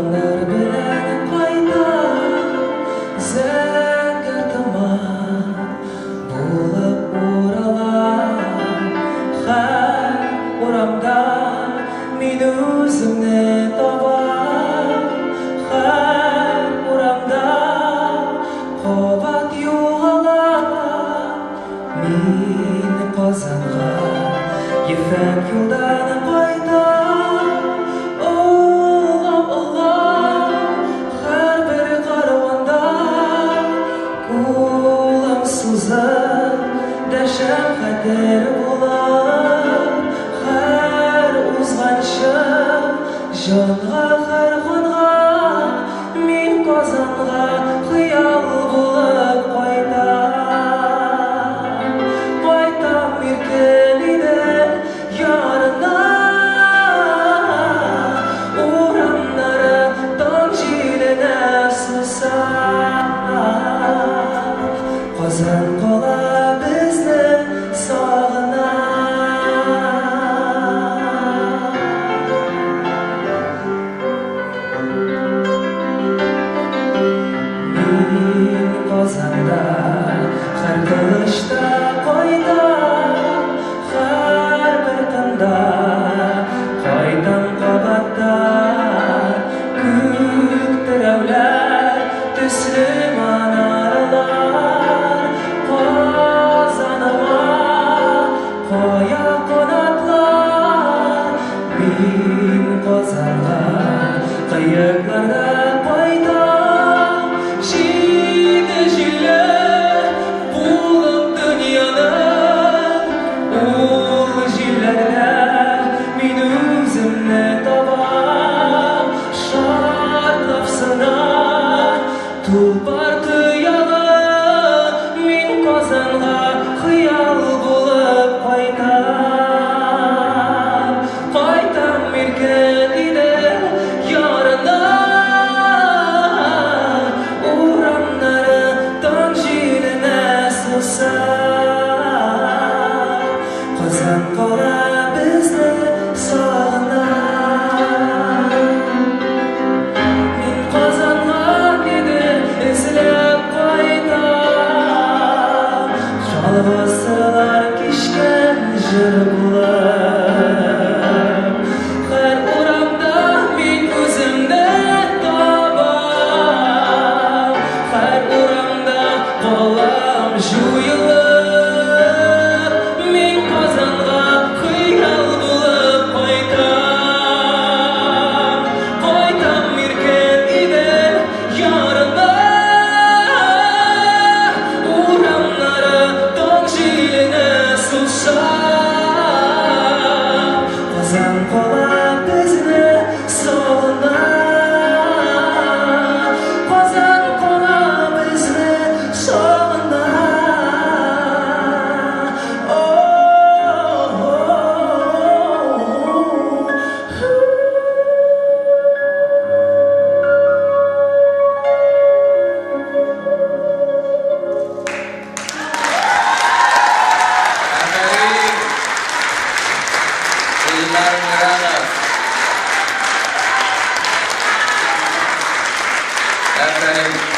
Yollar bilen kayda zengin tamam bulup oralar her oramda men özümni topar her oramda qovat yo'g'alar men qozonga yefak yo'ldan qayda Дәшәм хәтер булар һәр узганчы җанга һәр ганга мин Казанга хыял булып кайтам иркен иде ярына урамнары таң җиленә суса Казан кала Казанда һәр кылычта кайда һәр бер тында кайтам кабатта күк терәүләр төсле манаралар Казаныма кая канатлар мин Казанга кыякларда Тулпар тыягы мин Казанга хыял булып кайтам иркен иде ярына урамнары таң җиленә суса Казан кала безне сагына Сырлар кишкен жыр булып һәр урамда мин үземне табам һәр урамда калам жуелып мин Казанга хыял булып кайтам иркен иде ярына Казан кала безне сагына Казан кала безне сагына Efendim